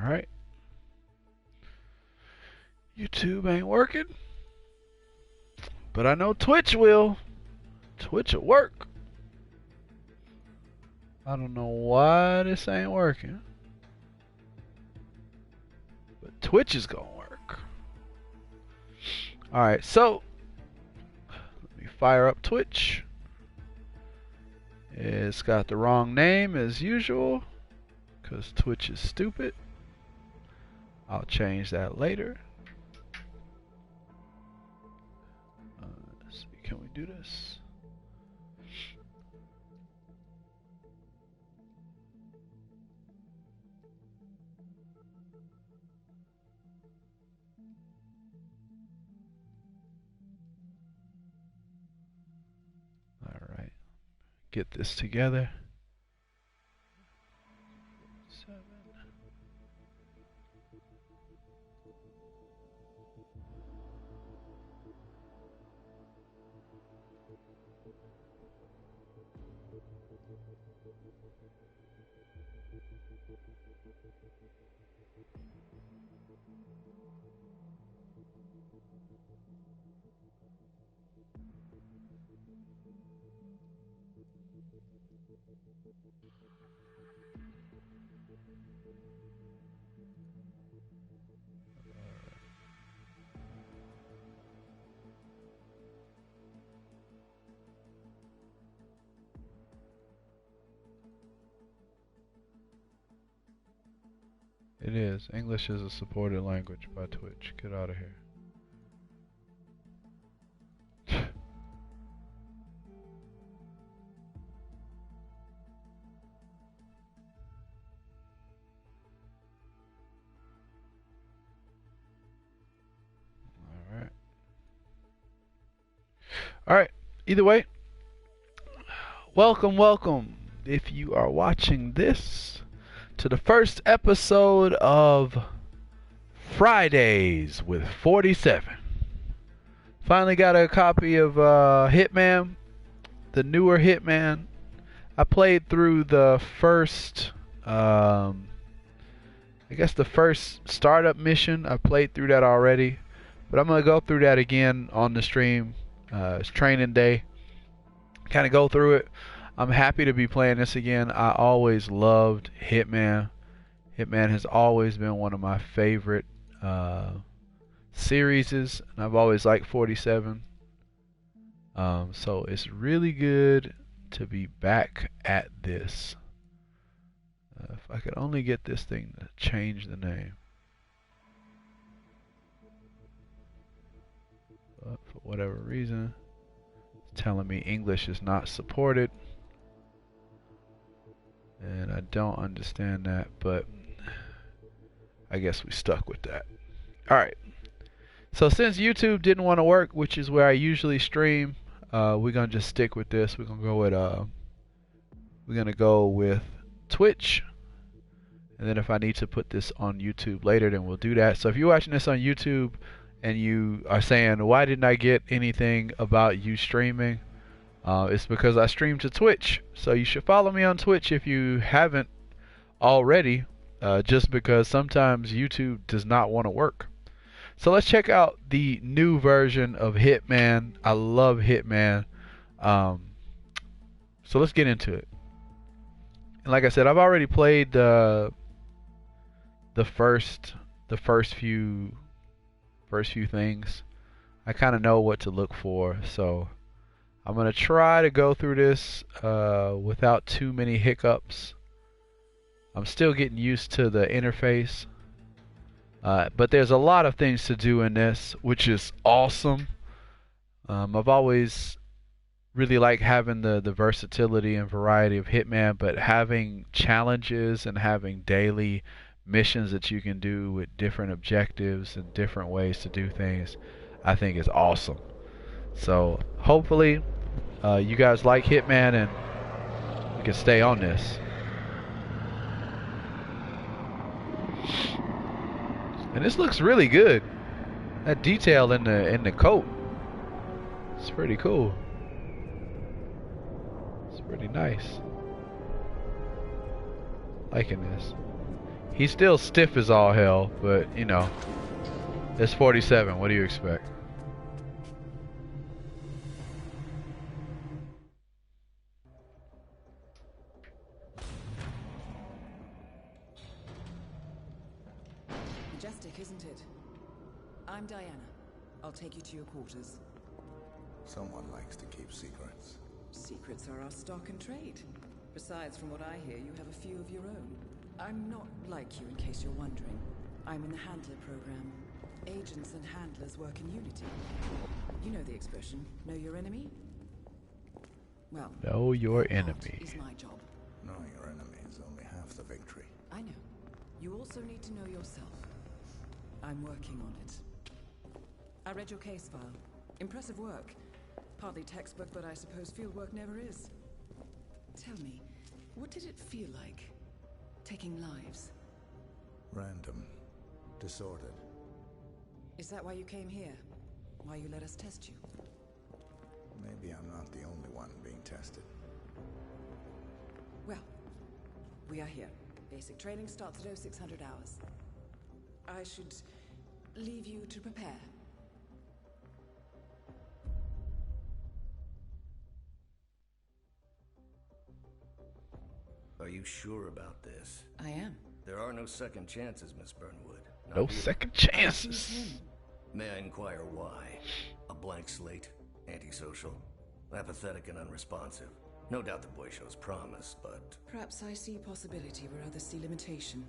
Alright. YouTube ain't working. But I know Twitch will. Twitch will work. I don't know why this ain't working. But Twitch is gonna work. Alright, so let me fire up Twitch. It's got the wrong name as usual, because Twitch is stupid. I'll change that later. Let's see, can we do this? Alright, get this together. 7. It is. English is a supported language by Twitch. Get out of here. Alright. Alright. Either way, welcome. If you are watching this, to the first episode of Fridays with 47. Finally got a copy of Hitman, the newer Hitman. I played through the first, I guess the first startup mission. I played through that already, but I'm gonna go through that again on the stream. It's training day. Kind of go through it. I'm happy to be playing this again. I always loved Hitman. Hitman has always been one of my favorite series, and I've always liked 47. So it's really good to be back at this. If I could only get this thing to change the name. But for whatever reason, it's telling me English is not supported. And I don't understand that, but I guess we stuck with that. Alright. So since YouTube didn't want to work, which is where I usually stream, we're gonna just stick with this. We're gonna go with Twitch. And then if I need to put this on YouTube later, then we'll do that. So if you're watching this on YouTube and you are saying, why didn't I get anything about you streaming? It's because I stream to Twitch. So you should follow me on Twitch if you haven't already, just because sometimes YouTube does not want to work. So let's check out the new version of Hitman. I love Hitman. So let's get into it. And like I said, I've already played the first few things. I kind of know what to look for, so I'm gonna try to go through this without too many hiccups. I'm still getting used to the interface, but there's a lot of things to do in this, which is awesome. I've always really liked having the versatility and variety of Hitman, but having challenges and having daily missions that you can do with different objectives and different ways to do things, I think is awesome. So hopefully you guys like Hitman and we can stay on this. And this looks really good. That detail in the coat, it's pretty cool. It's pretty nice. Liking this. He's still stiff as all hell, but you know, it's 47. What do you expect? Majestic, isn't it? I'm Diana. I'll take you to your quarters. Someone likes to keep secrets. Secrets are our stock and trade. Besides, from what I hear, you have a few of your own. I'm not like you, in case you're wondering. I'm in the Handler program. Agents and handlers work in unity. You know the expression, know your enemy? Well, know your that enemy is my job. Knowing your enemy is only half the victory. I know. You also need to know yourself. I'm working on it. I read your case file. Impressive work. Partly textbook, but I suppose field work never is. Tell me, what did it feel like, taking lives? Random. Disordered. Is that why you came here? Why you let us test you? Maybe I'm not the only one being tested. Well, we are here. Basic training starts at 0600 hours. I should leave you to prepare. Are you sure about this? I am. There are no second chances, Miss Burnwood. No second chances. May I inquire why? A blank slate, antisocial, apathetic and unresponsive. No doubt the boy shows promise, but... Perhaps I see possibility where others see limitation.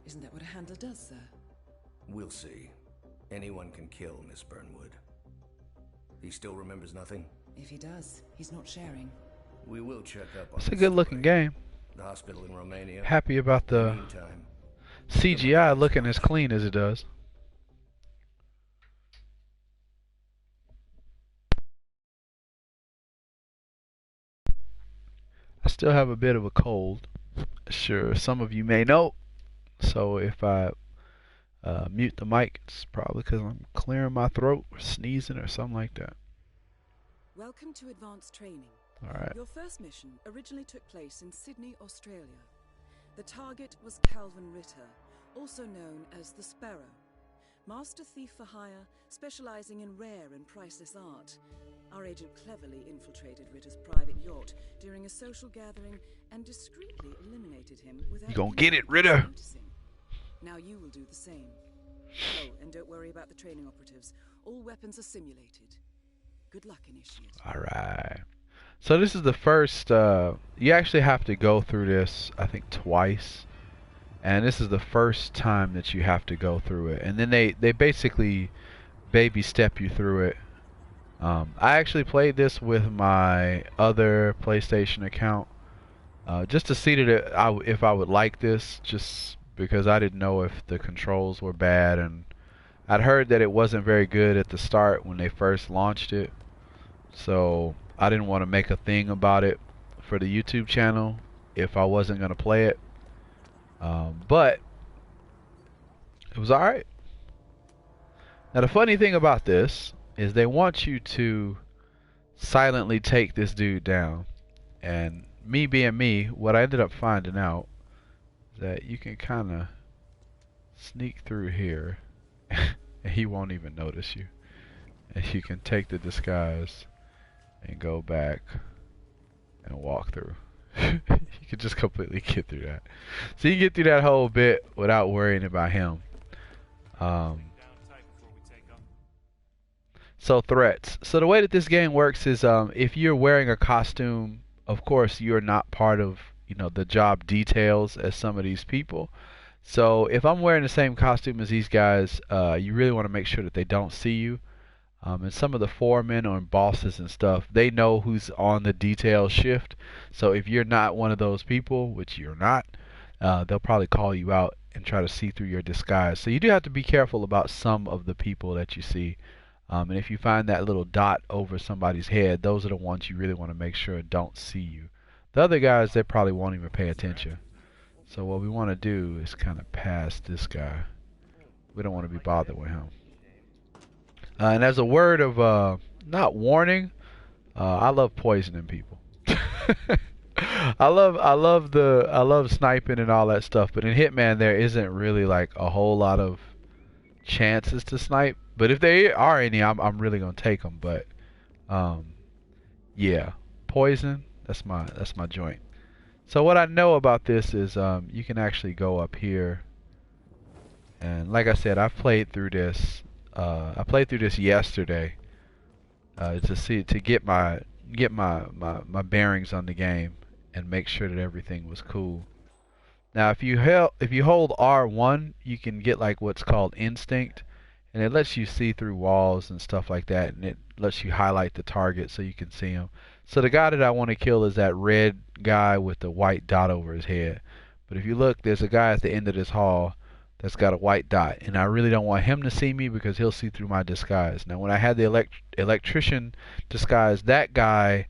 Isn't that what a handler does, sir? We'll see. Anyone can kill Miss Burnwood. He still remembers nothing? If he does, he's not sharing. We will check up on It's a good looking game. the hospital in Romania. Happy about the Meantime, CGI looking as clean as it does. I still have a bit of a cold. Sure, some of you may know. So if I mute the mic, it's probably because I'm clearing my throat or sneezing or something like that. Welcome to advanced training. Alright. Your first mission originally took place in Sydney, Australia. The target was Calvin Ritter, also known as the Sparrow. Master thief for hire, specializing in rare and priceless art. Our agent cleverly infiltrated Ritter's private yacht during a social gathering and discreetly eliminated him without... You gonna get it, Ritter! Noticing. Now you will do the same. Oh, and don't worry about the training operatives. All weapons are simulated. Good luck, Initiate. Alright. So this is the first, you actually have to go through this, I think, twice. And this is the first time that you have to go through it. And then they basically baby step you through it. I actually played this with my other PlayStation account. Just to see that if I would like this, just because I didn't know if the controls were bad. And I'd heard that it wasn't very good at the start when they first launched it. So I didn't want to make a thing about it for the YouTube channel if I wasn't going to play it. But it was alright. Now the funny thing about this is they want you to silently take this dude down. And me being me, what I ended up finding out is that you can kind of sneak through here and he won't even notice you. And you can take the disguise and go back and walk through. You can just completely get through that. So you can get through that whole bit without worrying about him. So threats. So the way that this game works is if you're wearing a costume, of course you're not part of, you know, the job details as some of these people. So if I'm wearing the same costume as these guys, you really want to make sure that they don't see you. And some of the foremen or bosses and stuff, they know who's on the detail shift. So if you're not one of those people, which you're not, they'll probably call you out and try to see through your disguise. So you do have to be careful about some of the people that you see. And if you find that little dot over somebody's head, those are the ones you really want to make sure don't see you. The other guys, they probably won't even pay attention. So what we want to do is kind of pass this guy. We don't want to be bothered with him. And as a word of not warning, I love poisoning people. I love sniping and all that stuff, but in Hitman there isn't really like a whole lot of chances to snipe. But if there are any, I'm really gonna take them. But yeah, poison. That's my joint. So what I know about this is you can actually go up here, and like I said, I've played through this. I played through this yesterday to get my bearings on the game and make sure that everything was cool. Now, if you hold R1, you can get like what's called instinct, and it lets you see through walls and stuff like that, and it lets you highlight the target so you can see him. So the guy that I want to kill is that red guy with the white dot over his head. But if you look, there's a guy at the end of this hall that's got a white dot, and I really don't want him to see me because he'll see through my disguise. Now, when I had the electrician disguise, that guy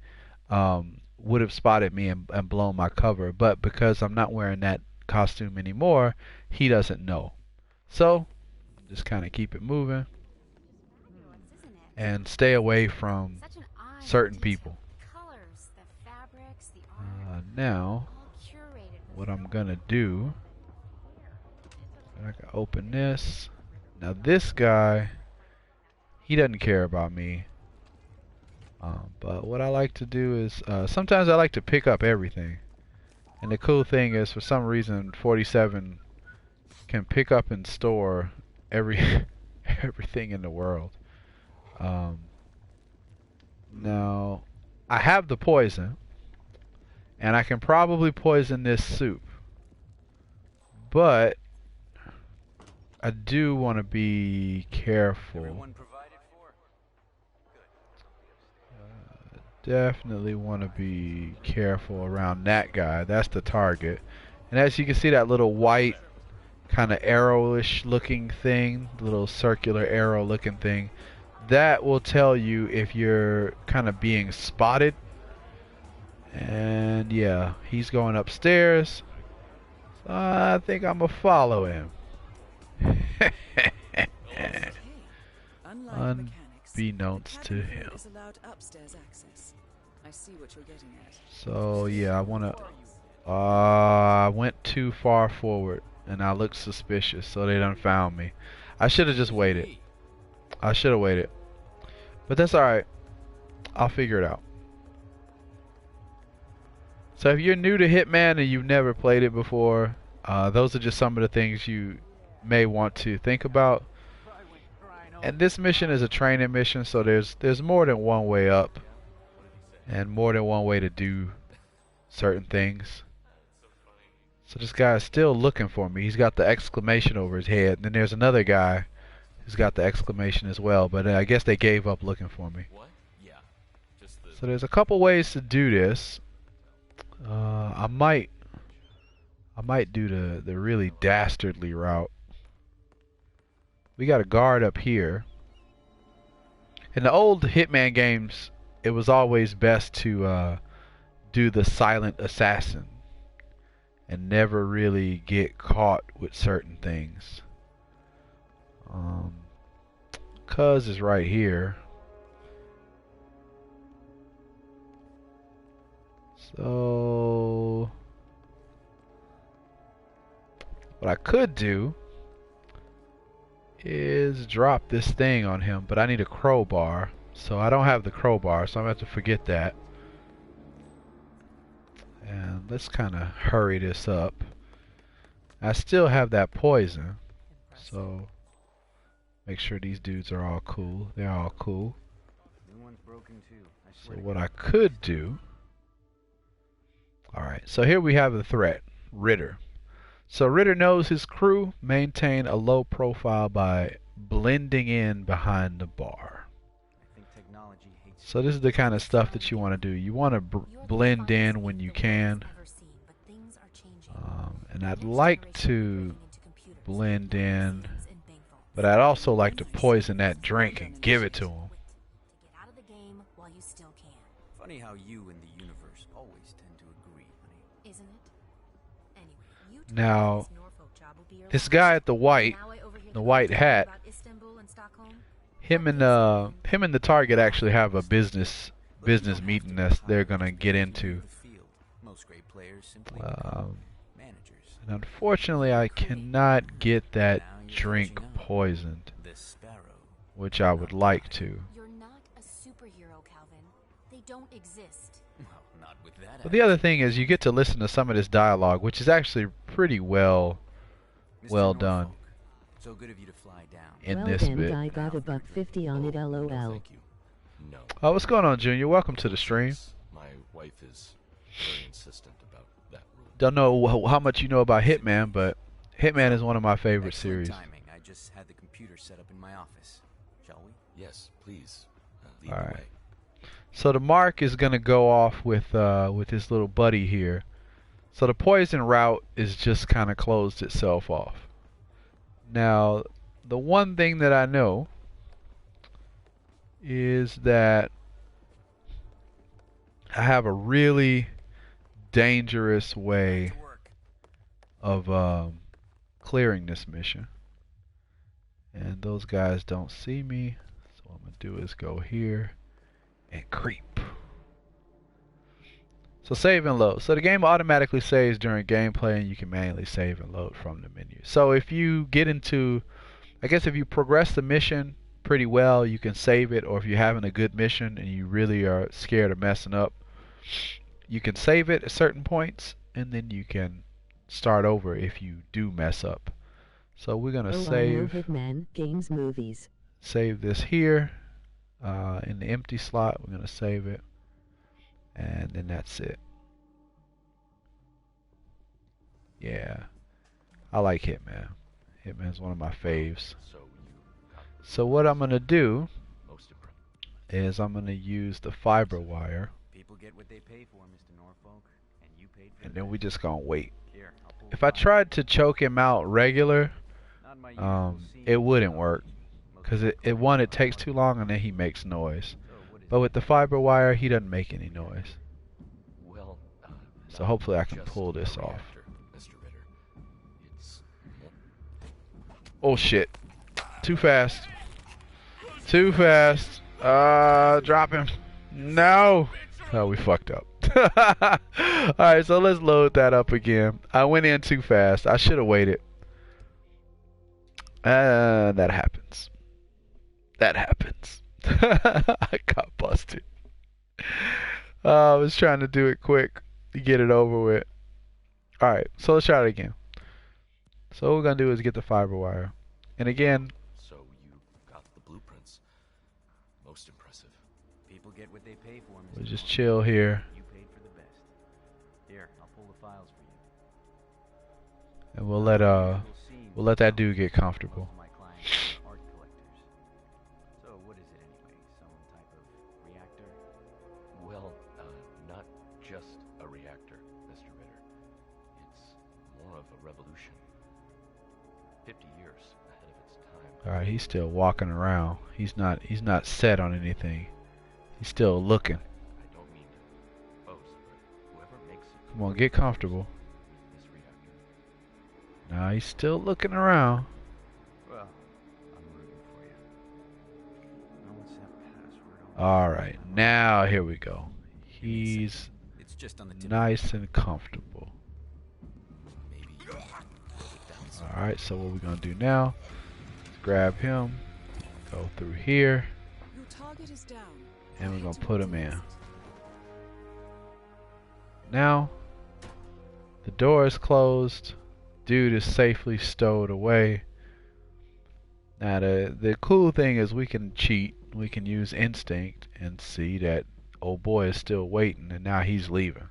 would have spotted me and blown my cover, but because I'm not wearing that costume anymore, he doesn't know. So just kind of keep it moving and stay away from certain people. Now what I'm gonna do, I can open this. Now this guy, he doesn't care about me, but what I like to do is sometimes I like to pick up everything. And the cool thing is, for some reason, 47 can pick up and store everything in the world. Now, I have the poison, and I can probably poison this soup, but I do want to be careful. Definitely want to be careful around that guy. That's the target. And as you can see, that little white kind of arrowish looking thing, little circular arrow looking thing, that will tell you if you're kind of being spotted. And yeah, he's going upstairs, so I think I'm gonna follow him. Unbeknownst to him. So yeah, I went too far forward and I looked suspicious, so they done found me. I should have just waited. I should have waited, but that's alright. I'll figure it out. So if you're new to Hitman and you've never played it before, those are just some of the things you may want to think about. And this mission is a training mission, so there's more than one way up and more than one way to do certain things. So this guy is still looking for me. He's got the exclamation over his head. And then there's another guy who's got the exclamation as well, but I guess they gave up looking for me. So there's a couple ways to do this. I might do the really dastardly route. We got a guard up here. In the old Hitman games, it was always best to do the silent assassin and never really get caught with certain things. Cuz is right here. So what I could do is drop this thing on him, but I need a crowbar, so I don't have the crowbar, so I'm gonna have to forget that. And let's kind of hurry this up. I still have that poison, so make sure these dudes are all cool. They're all cool. So what I could do, alright, so here we have the threat, Ritter. So Ritter knows his crew maintain a low profile by blending in behind the bar. So this is the kind of stuff that you want to do. You want to blend in when you can. And I'd like to blend in, but I'd also like to poison that drink and give it to him. Funny how you and the universe always tend to agree, honey. Isn't it? Anyway, now, this guy at the white hat, him and the target actually have a business meeting that they're gonna get into. players simply become managers. And unfortunately, I cannot get that Now you're drink catching up. poisoned, The Sparrow. which I would like to. You're not a superhero, Calvin. They don't exist. Well, not with that. But the other thing is you get to listen to some of this dialogue, which is actually pretty well Mr. done Norfolk, so good of you to fly down. in Well this then, bit. I got a $1.50 on it, LOL. Thank you. No. Oh, what's going on, Junior? Welcome to the stream. My wife is very insistent about that rule. Don't know how much you know about Hitman, but Hitman is one of my favorite Excellent series. timing. I just had the computer set up in my office. Shall we? Yes, please. Lead All the right. way. So the mark is gonna go off with his little buddy here. So the poison route is just kind of closed itself off. Now, the one thing that I know is that I have a really dangerous way To work. of clearing this mission. And those guys don't see me. So what I'm going to do is go here and creep. So save and load. So the game automatically saves during gameplay, and you can manually save and load from the menu. So if you get into, I guess if you progress the mission pretty well, you can save it. Or if you're having a good mission and you really are scared of messing up, you can save it at certain points, and then you can start over if you do mess up. So we're gonna save Hitman games movies. save this here in the empty slot. We're gonna save it, and then that's it. Yeah, I like Hitman. Hitman's one of my faves. So you got So what I'm gonna do most impressive. is I'm gonna use the fiber wire, People get what they pay for, Mr. Norfolk, and you paid for and the then we best. just gonna wait. Here, I'll pull If the I file. tried to choke him out regular, Not my usual scene, it wouldn't so work, most because people one, it are takes like, too long, and then he makes noise. "So what is But it?" with the fiber wire, he doesn't make any noise. Well, So not hopefully I can just pull this a off. reactor, Mr. Ritter. It's Oh shit. Too fast. Too fast. Drop him. No. Oh, we fucked up. Alright, so let's load that up again. I went in too fast. I should have waited. That happens. That happens. I got busted. I was trying to do it quick to get it over with. Alright, so let's try it again. So what we're going to do is get the fiber wire. And again, so you got the blueprints. Most impressive. People get what they pay for, Mr. we'll just Norfolk. chill here. You paid for the best. Here, I'll pull the files for you. And we'll Not let my usual scene, we'll let that so dude get comfortable. most of my clients are art collectors. So what is it anyway? Some type of reactor? Well, not just a reactor, Mr. Ritter. It's more of a revolution. 50 years ahead of its time. Alright, he's still walking around. He's not set on anything. He's still looking. I don't mean to boast, but whoever makes it Come on, get comfortable. with this reactor. Nah, he's still looking around. Well, I'm rooting for you. Oh, what's that password on? Alright, now here we go. He's It's just on the tip. nice and comfortable. Maybe close it down some. Alright, so what we're gonna do now is grab him, go through here, Your target is down. and we're gonna put him in. Now, the door is closed. Dude is safely stowed away. Now, the cool thing is we can cheat. We can use instinct and see that old boy is still waiting, and now he's leaving.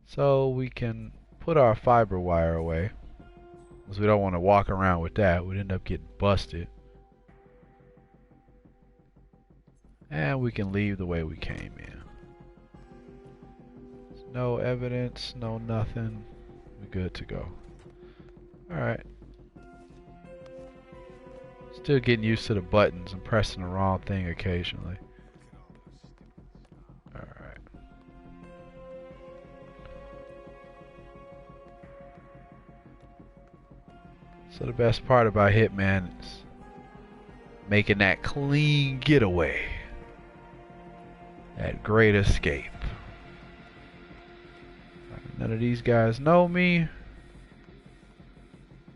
So we can put our fiber wire away, because we don't want to walk around with that. We'd end up getting busted. And we can leave the way we came in. No evidence, no nothing. We're good to go. Alright. Still getting used to the buttons and pressing the wrong thing occasionally. Alright. So the best part about Hitman is making that clean getaway. That great escape. None of these guys know me.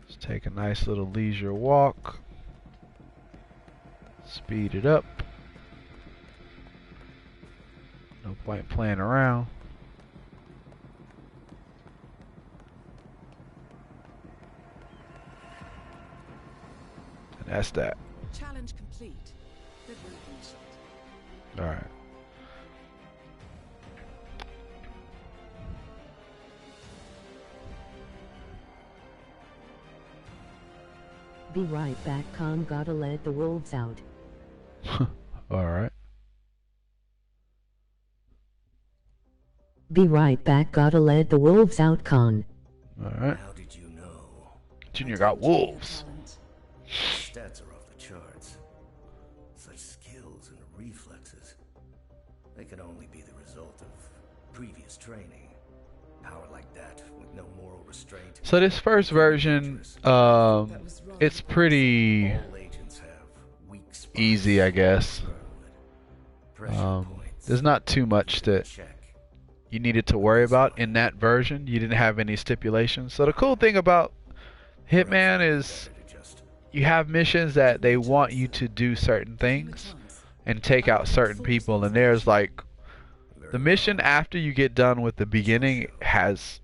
Let's take a nice little leisure walk. Speed it up. No point playing around. And that's that. Challenge complete. Good work, Initiate. Alright. Be right back, Con. Gotta let the wolves out. Alright. Be right back, gotta let the wolves out, Con. Alright. How did you know? Junior got wolves. Stats are off the charts. Such skills and reflexes. They can only be the result of previous training. Power like that with no moral restraint. So this first version, it's pretty All agents have weak spots. easy, I guess. Pressure points. There's not too much that Check. you needed to worry about in that version. You didn't have any stipulations. So the cool thing about Hitman is you have missions that they want you to do certain things and take out certain people, and there's like the mission after you get done with the beginning has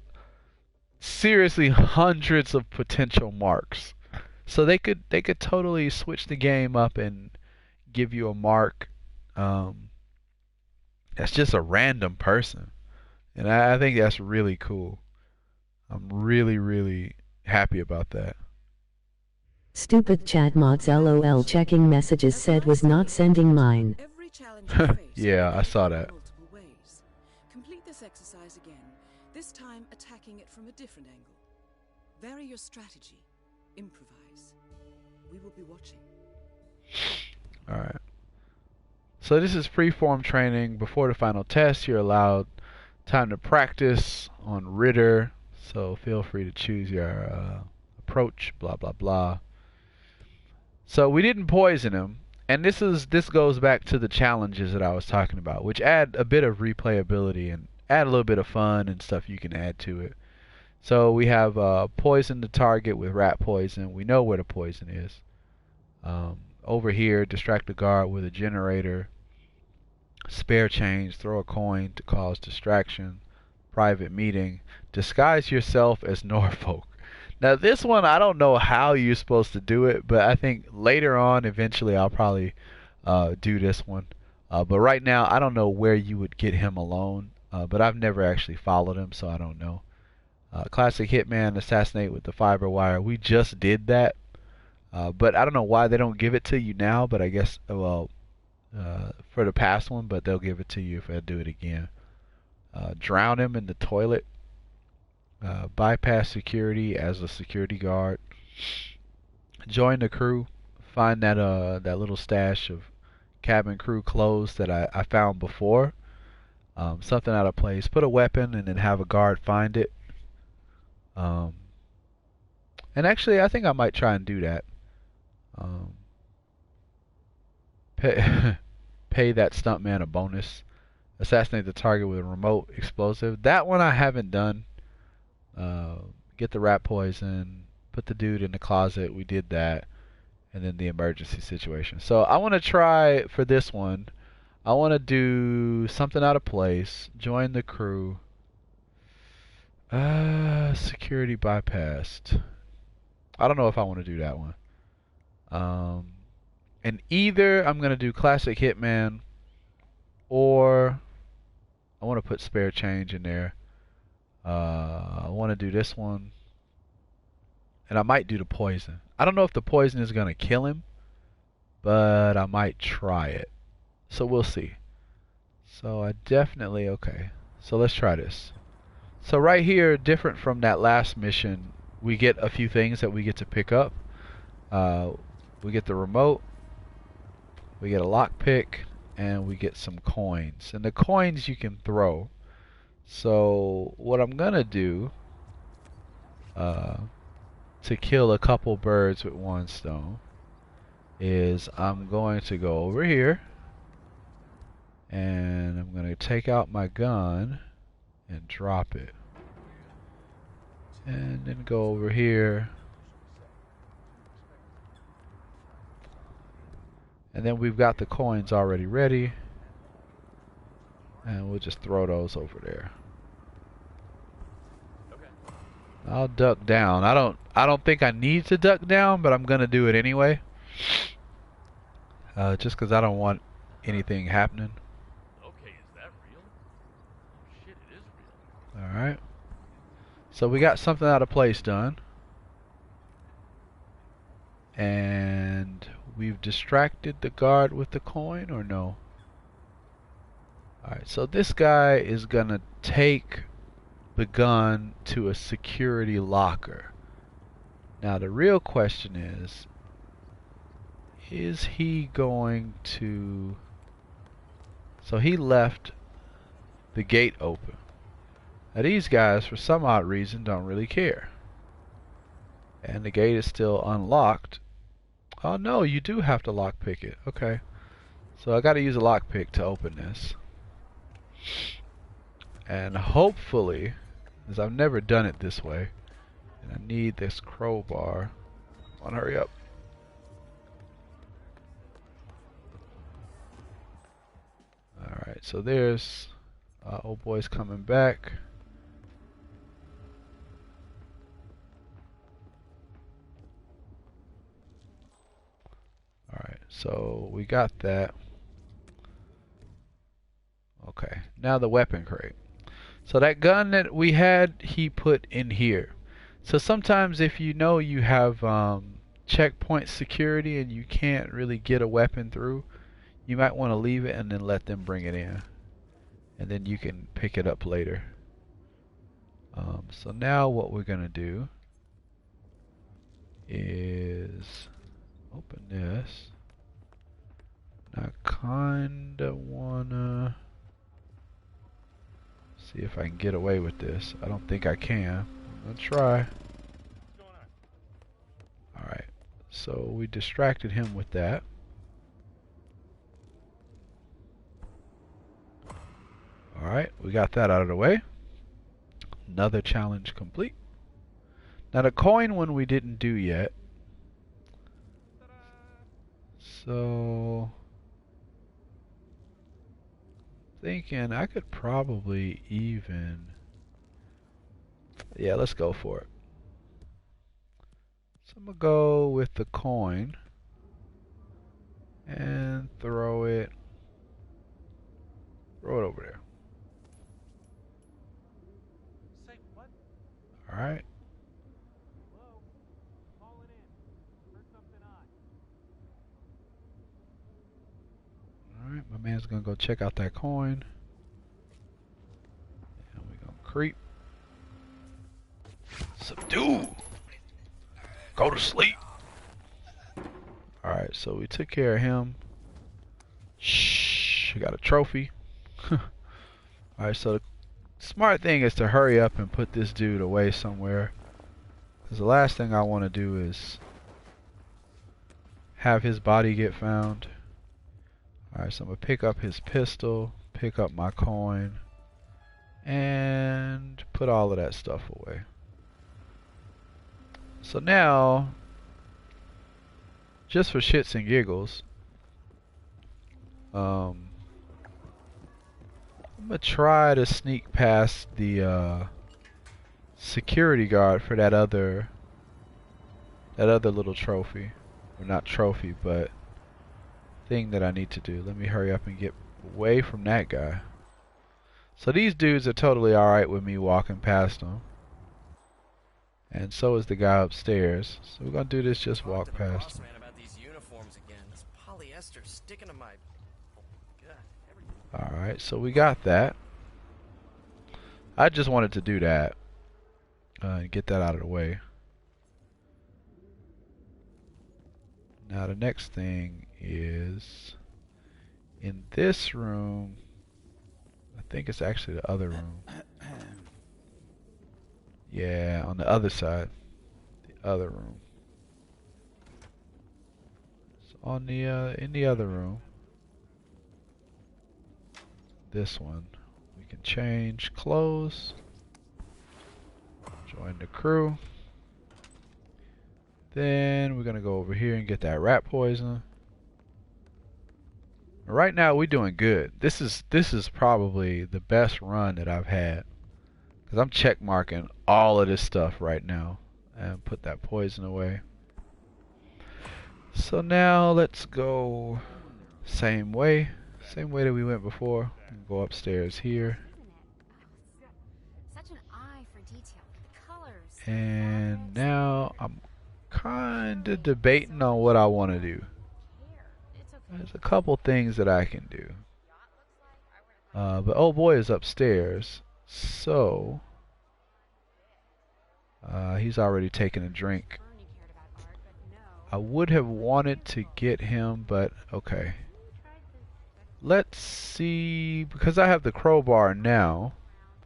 seriously hundreds of potential marks. So they could totally switch the game up and give you a mark that's just a random person. And I think that's really cool. I'm really, really happy about that. Stupid chat mods LOL checking messages said was not sending mine. Every challenge you face Yeah, I saw can be that. multiple ways. Complete this exercise again, this time attacking it from a different angle. Vary your strategy. Improvise. We will be watching. Alright. So this is pre-form training. Before the final test, you're allowed time to practice on Ritter. So feel free to choose your approach, blah, blah, blah. So we didn't poison him. And this goes back to the challenges that I was talking about, which add a bit of replayability and add a little bit of fun and stuff you can add to it. So we have poison the target with rat poison. We know where the poison is. Over here, distract the guard with a generator. Spare change, throw a coin to cause distraction. Private meeting. Disguise yourself as Norfolk. Now this one, I don't know how you're supposed to do it, but I think later on, eventually, I'll probably do this one. But right now, I don't know where you would get him alone. But I've never actually followed him, so I don't know. Classic Hitman, assassinate with the fiber wire. We just did that. But I don't know why they don't give it to you now, but I guess, well, for the past one, but they'll give it to you if I do it again. Drown him in the toilet. Bypass security as a security guard. Join the crew. Find that that little stash of cabin crew clothes that I found before. Something out of place. Put a weapon and then have a guard find it. And actually, I think I might try and do that. Pay that stuntman a bonus. Assassinate the target with a remote explosive. That one I haven't done. Get the rat poison. Put the dude in the closet. We did that. And then the emergency situation. So I want to try for this one. I want to do something out of place. Join the crew. Security bypassed. I don't know if I want to do that one. And either I'm going to do classic Hitman, or I want to put spare change in there. I want to do this one. And I might do the poison. I don't know if the poison is going to kill him, but I might try it. So we'll see. So I definitely, okay. So let's try this. So right here, different from that last mission, we get a few things that we get to pick up. We get the remote, we get a lockpick, and we get some coins. And the coins you can throw. So what I'm gonna do to kill a couple birds with one stone is I'm going to go over here and I'm going to take out my gun and drop it. And then go over here. And then we've got the coins already ready. And we'll just throw those over there. I'll duck down. I don't think I need to duck down, but I'm gonna do it anyway. Just because I don't want anything happening. Okay, is that real? Oh shit, it is real. Alright. So we got something out of place done. And we've distracted the guard with the coin, or no? Alright, so this guy is gonna take the gun to a security locker. Now the real question is he going to... So he left the gate open. Now these guys, for some odd reason, don't really care. And the gate is still unlocked. Oh no, you do have to lockpick it. Okay. So I gotta use a lockpick to open this. And hopefully, because I've never done it this way, and I need this crowbar. Come on, hurry up. Alright, so there's old boy's coming back. Alright, so we got that. Okay, now the weapon crate. So that gun that we had, he put in here. So sometimes if you know you have checkpoint security and you can't really get a weapon through, you might want to leave it and then let them bring it in. And then you can pick it up later. So now what we're going to do is open this. I kinda wanna see if I can get away with this. I don't think I can. I'm gonna try. Alright, so we distracted him with that. Alright, we got that out of the way. Another challenge complete. Now the coin one we didn't do yet. So thinking I could probably even, yeah, let's go for it. So I'm gonna go with the coin and throw it over there. Say what? All right. Hello? Calling in. Heard something odd. All right, my man's gonna go check out that coin. And we're gonna creep. Subdue. Go to sleep. All right, so we took care of him. Shh, we got a trophy. Alright, so the smart thing is to hurry up and put this dude away somewhere. Because the last thing I want to do is have his body get found. Alright, so I'm going to pick up his pistol, pick up my coin, and put all of that stuff away. So now, just for shits and giggles, I'm gonna try to sneak past the security guard for that other little trophy, or not trophy, but thing that I need to do. Let me hurry up and get away from that guy. So these dudes are totally alright with me walking past them, and so is the guy upstairs. So we're gonna do this, just walk past him. About these uniforms again. This polyester sticking to my... Alright, so we got that. I just wanted to do that and get that out of the way. Now the next thing is in this room. I think it's actually the other room. Yeah, on the other side. The other room. So on the in the other room. This one, we can change clothes, join Join the crew. Then we're gonna go over here and get that rat poison. Right now we're doing good. This is probably the best run that I've had, because I'm check marking all of this stuff right now and put that poison away. So now let's go same way that we went before. Go upstairs here. Such an eye for detail. The colors. And now I'm kind of debating on what I want to do. There's a couple things that I can do. But oh boy is upstairs. So he's already taken a drink. I would have wanted to get him, but okay. Let's see, because I have the crowbar now.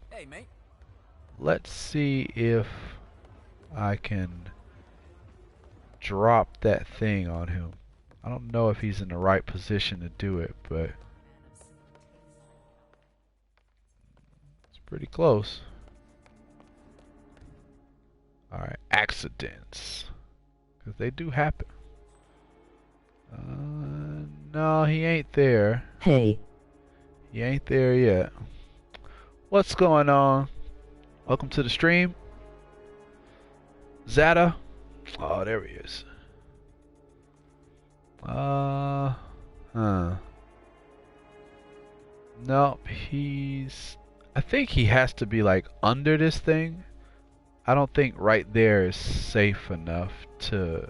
Hey, mate. Let's see if I can drop that thing on him. I don't know if he's in the right position to do it, but it's pretty close. Alright, accidents. Because they do happen. No, he ain't there. Hey. He ain't there yet. What's going on? Welcome to the stream. Zata. Oh, there he is. Nope, I think he has to be like under this thing. I don't think right there is safe enough to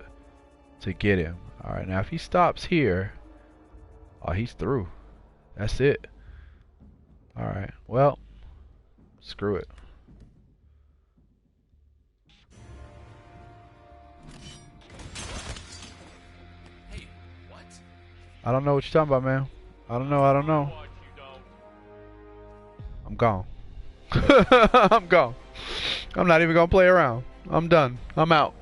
get him. Alright, now if he stops here, oh, he's through. That's it. Alright, well, screw it. Hey, what? I don't know what you're talking about, man. I don't know. I'm gone. I'm gone. I'm not even gonna play around. I'm done. I'm out.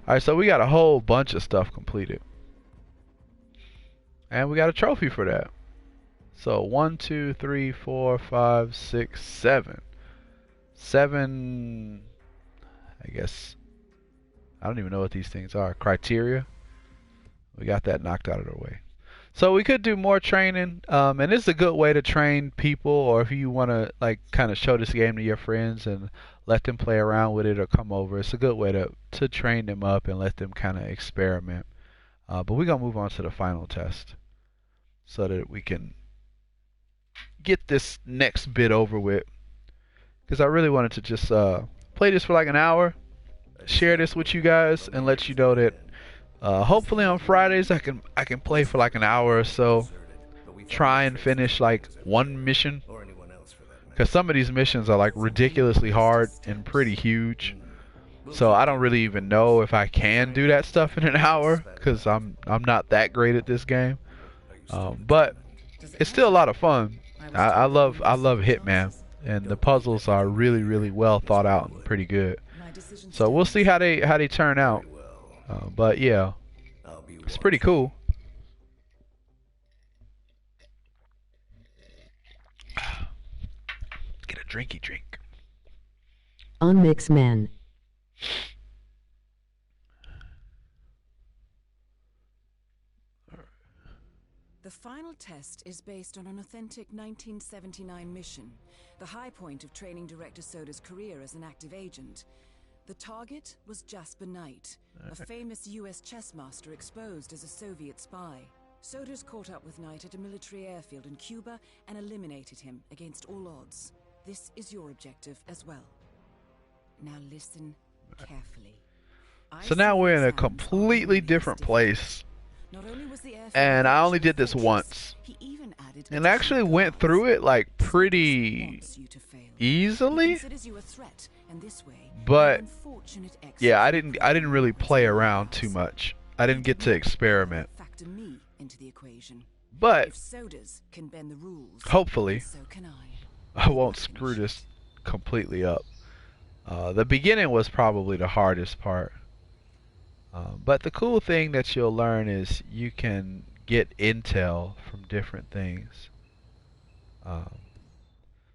Alright, so we got a whole bunch of stuff completed. And we got a trophy for that. So 1, 2, 3, 4, 5, 6, 7. 7, I guess. I don't even know what these things are. Criteria. We got that knocked out of the way. So we could do more training. And this is a good way to train people, or if you want to like kind of show this game to your friends and let them play around with it or come over. It's a good way to train them up and let them kind of experiment. But we're going to move on to the final test so that we can get this next bit over with. Because I really wanted to just play this for like an hour, share this with you guys, and let you know that hopefully on Fridays I can play for like an hour or so, try and finish like one mission, because some of these missions are like ridiculously hard and pretty huge. So I don't really even know if I can do that stuff in an hour, because I'm not that great at this game. But it's still a lot of fun. I love Hitman, and the puzzles are really, really well thought out and pretty good. So we'll see how they turn out. But yeah, it's pretty cool. Get a drinky drink. On Mix Man. The final test is based on an authentic 1979 mission, the high point of training Director Soda's career as an active agent. The target was Jasper Knight, a famous US chess master exposed as a Soviet spy. Soda's caught up with Knight at a military airfield in Cuba and eliminated him against all odds. This is your objective as well. Now listen carefully. So now we're in a completely different place. And I only did this once. And actually went through it like pretty easily. But yeah, I didn't really play around too much. I didn't get to experiment. But hopefully I won't screw this completely up. The beginning was probably the hardest part. But the cool thing that you'll learn is you can get intel from different things. Um,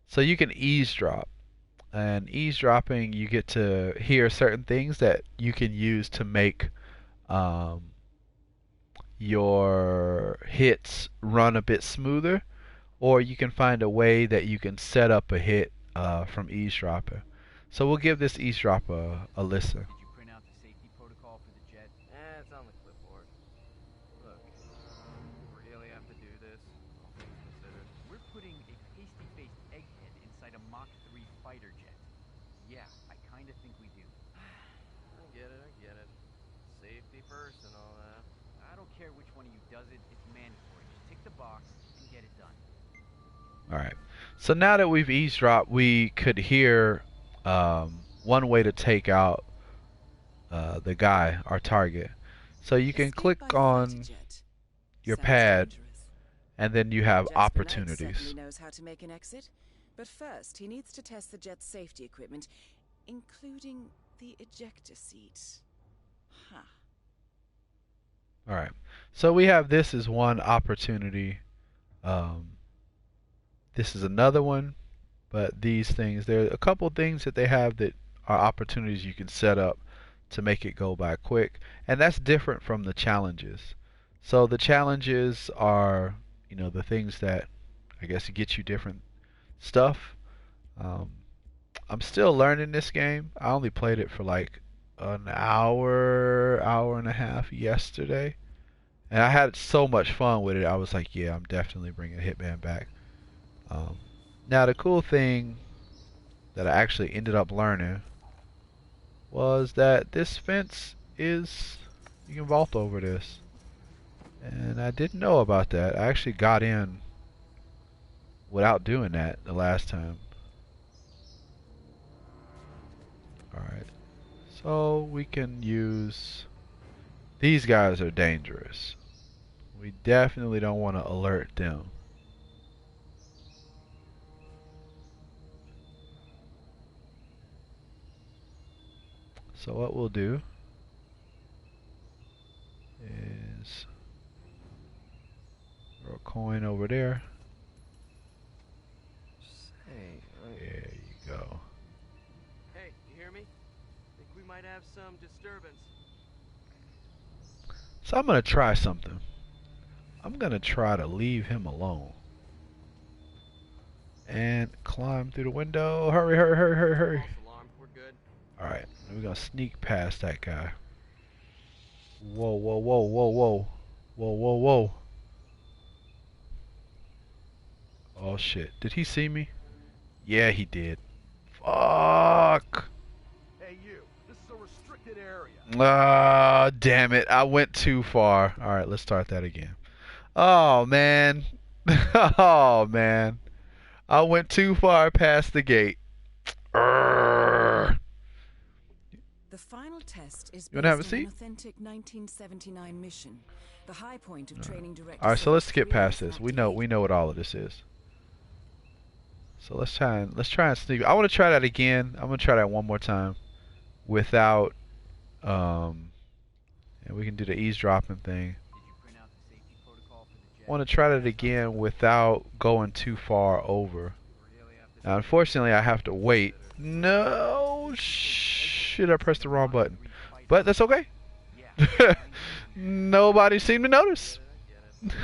so you can eavesdrop. And eavesdropping, you get to hear certain things that you can use to make um, your hits run a bit smoother, or you can find a way that you can set up a hit from eavesdropper. So we'll give this eavesdropper a listen. Did you print out the safety protocol for the jet? It's on the clipboard. Look, really have to do this? All things considered. We're putting a pasty-faced egghead inside a Mach 3 fighter jet. Yeah, I kinda think we do. I get it. Safety first and all that. I don't care which one of you does it, it's mandatory. Just tick the box and get it done. Alright, so now that we've eavesdropped, we could hear one way to take out the guy, our target. So you can click on your pad, and then you have opportunities. He knows how to make an exit, but first he needs to test the jet's safety equipment, including the ejector seat. Huh. Alright, so we have this as one opportunity. This is another one, but these things, there are a couple things that they have that are opportunities you can set up to make it go by quick, and that's different from the challenges. So the challenges are, you know, the things that I guess get you different stuff. I'm still learning this game. I only played it for like an hour and a half yesterday, and I had so much fun with it. I was like, yeah, I'm definitely bringing Hitman back. Now the cool thing that I actually ended up learning was that this fence is, you can vault over this, and I didn't know about that. I actually got in without doing that the last time. Alright, so we can use, these guys are dangerous. We definitely don't want to alert them. So what we'll do is throw a coin over there. Hey, There you go. hey, you hear me? Think we might have some disturbance. So I'm going to try something. I'm going to try to leave him alone. And climb through the window. Hurry, hurry, hurry, hurry, hurry. False alarm, we're good. Alright, we're going to sneak past that guy. Whoa, whoa, whoa, whoa, whoa. Whoa, whoa, whoa. Oh shit. Did he see me? Yeah, he did. Fuck. Hey, you. This is a restricted area. Ah, damn it. I went too far. Alright, let's start that again. Oh, man. Oh, man. I went too far past the gate. Urgh. The final test is You wanna have a based on an seat? authentic 1979 mission, the high point of training director. Alright, so let's skip Seth's past fearless this. We know activity. what all of this is. So let's try and sneak. I want to try that again. I'm gonna try that one more time without and we can do the eavesdropping thing. Did you print out the safety protocol for the jet? I want to try that again without going too far over. Now, unfortunately, I have to wait. No, shit! I pressed the wrong button, but that's okay. Nobody seemed to notice. Safety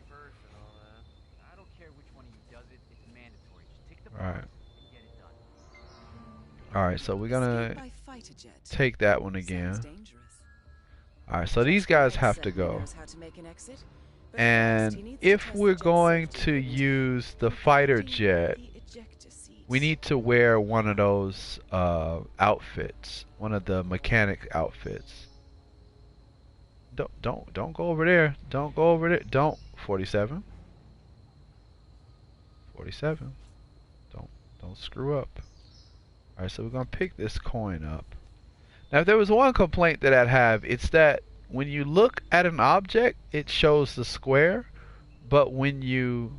first and all that. I don't care which one of you does it, it's mandatory. Just tick the box Alright. and get it done. Alright, so we're Escape gonna by fighter jet. take that one Sounds again. dangerous. Alright, so these guys Jet have to certainly go. knows how to make an exit, but first he And needs to if test the we're jet's going safety to equipment, use the fighter including jet, the ejector seat. we need to wear one of those outfits, one of the mechanic outfits. Don't go over there. Don't go over there. Don't. 47. 47. Don't screw up. All right, so we're gonna pick this coin up. Now, if there was one complaint that I'd have, it's that when you look at an object, it shows the square, but when you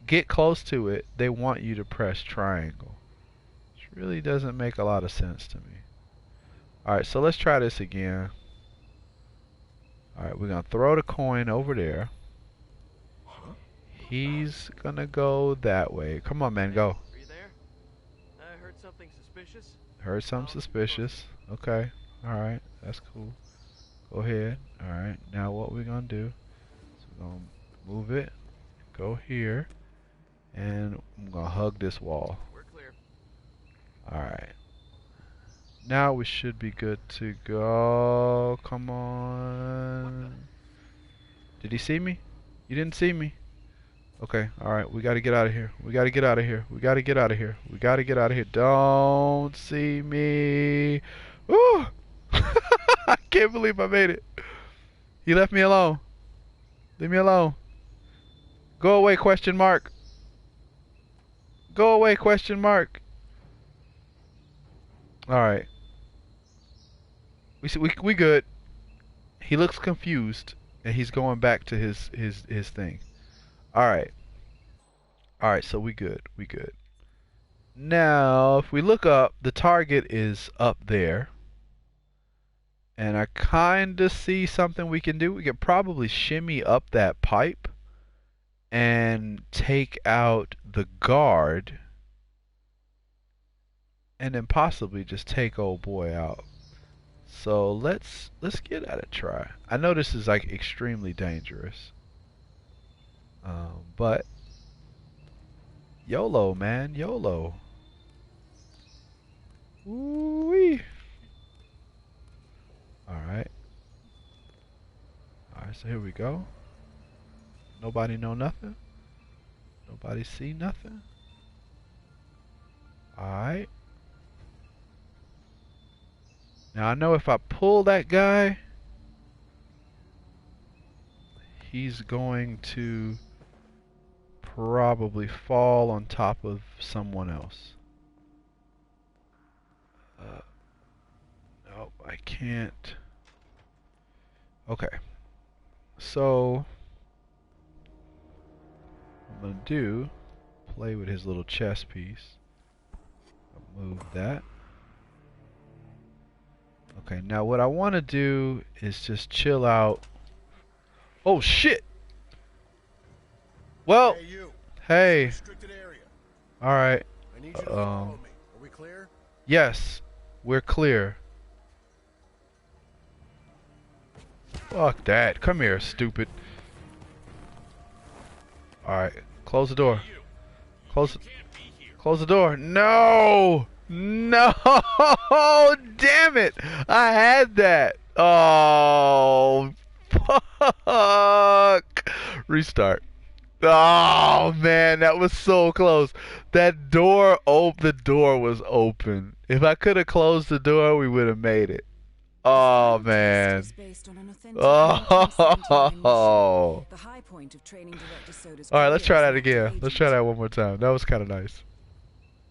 get close to it, they want you to press triangle. Which really doesn't make a lot of sense to me. Alright, so let's try this again. Alright, we're gonna throw the coin over there. He's gonna go that way. Come on, man, go. Are you there? I heard something suspicious. Heard something suspicious. Okay. Alright, that's cool. Go ahead. Alright, now what we're gonna do is we're gonna move it. Go here. And I'm gonna hug this wall. We're clear. Alright. Now we should be good to go. Come on. Did he see me? You didn't see me? Okay, alright, we gotta get out of here. We gotta get out of here. We gotta get out of here. We gotta get out of here. Don't see me. Ooh! I can't believe I made it. He left me alone. Leave me alone. Go away, question mark. Go away, question mark. Alright. We good. He looks confused and he's going back to his thing. Alright. Alright, so we good. We good. Now, if we look up, the target is up there. And I kinda see something we can do. We could probably shimmy up that pipe and take out the guard. And then possibly just take old boy out. So let's give that a try. I know this is like extremely dangerous. But YOLO, man, YOLO. Woo-wee. Alright. Alright, so here we go. Nobody know nothing. Nobody see nothing. Alright. Now I know if I pull that guy, he's going to probably fall on top of someone else. Nope, I can't. Okay. So, what I'm going to do, play with his little chess piece. I'll move that. Okay, now what I want to do is just chill out. Oh shit! Well, Hey, you. hey. Restricted area. All right. I need you to follow me. Are we clear? Yes, we're clear. Fuck that. Come here, stupid. All right, close the door. Close the door. No! No! Damn it! I had that. Oh, fuck! Restart. Oh man, that was so close. That door, the door was open. If I could have closed the door, we would have made it. Oh man. Oh. Alright, let's try that again. Let's try that one more time. That was kind of nice.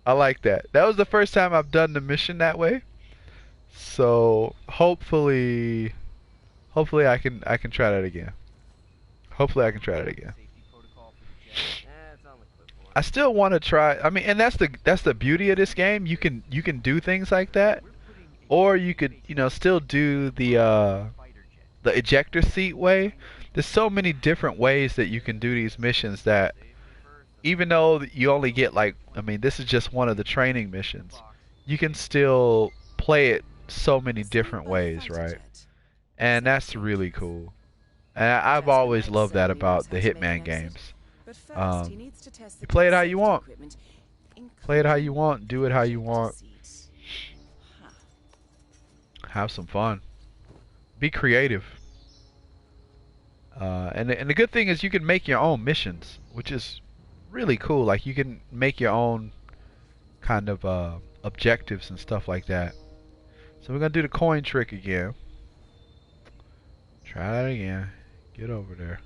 I like that. That was the first time I've done the mission that way. So hopefully I can try that again. Hopefully I can try that again. I still want to try. I mean, and that's the beauty of this game. You can do things like that, or you could still do the ejector seat way. There's so many different ways that you can do these missions that even though you only get this is just one of the training missions, you can still play it so many different ways, right? And that's really cool. And I've always loved that about the Hitman games. You play it how you want. Play it how you want. Do it how you want. Have some fun. Be creative. And the good thing is you can make your own missions, which is really cool. Like you can make your own kind of objectives and stuff like that. So we're gonna do the coin trick again. Try that again. Get over there.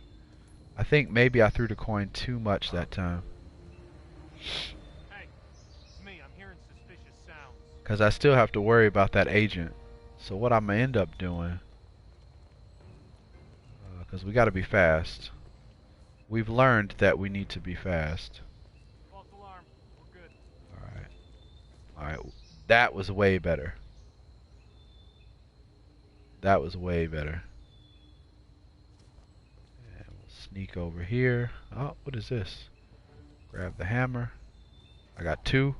I think maybe I threw the coin too much that time. Hey, it's me. I'm hearing suspicious sounds. Because I still have to worry about that agent. So what I'm going to end up doing, because we got to be fast. We've learned that we need to be fast. False alarm. We're good. Alright. Alright. That was way better. That was way better. And we'll sneak over here. Oh, what is this? Grab the hammer. I got 2.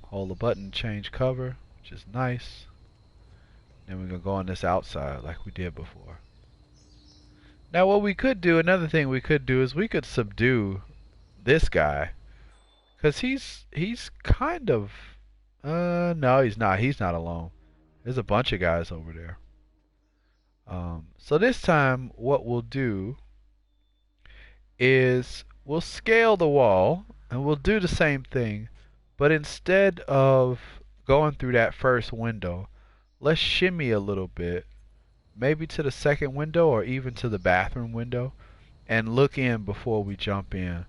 Hold the button, change cover, which is nice. Then we're going to go on this outside like we did before. Now what we could do, another thing we could do is we could subdue this guy. Because he's kind of... no, he's not. He's not alone. There's a bunch of guys over there. So this time what we'll do is we'll scale the wall and we'll do the same thing. But instead of going through that first window, let's shimmy a little bit. Maybe to the second window or even to the bathroom window. And look in before we jump in.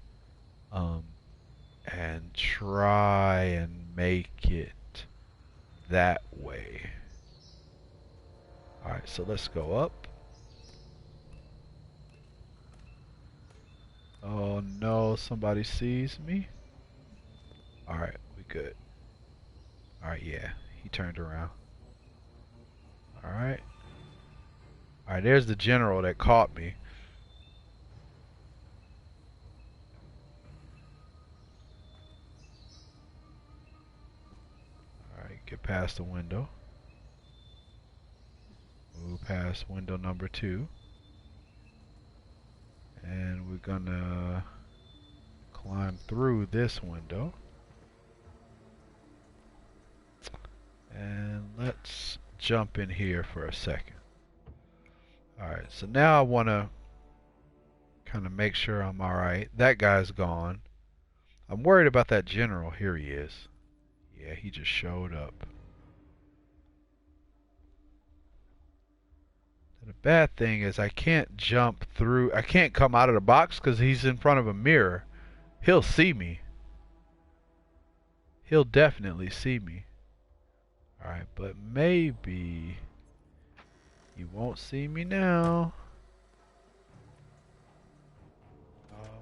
And try and make it that way. Alright, so let's go up. Oh no, somebody sees me. Alright, we good. Alright, yeah, he turned around. Alright. Alright, there's the general that caught me. Alright, get past the window. Move past window number 2. And we're gonna climb through this window. And let's jump in here for a second. Alright, so now I want to kind of make sure I'm alright. That guy's gone. I'm worried about that general. Here he is. Yeah, he just showed up. The bad thing is I can't jump through. I can't come out of the box because he's in front of a mirror. He'll see me. He'll definitely see me. Alright, but maybe he won't see me now.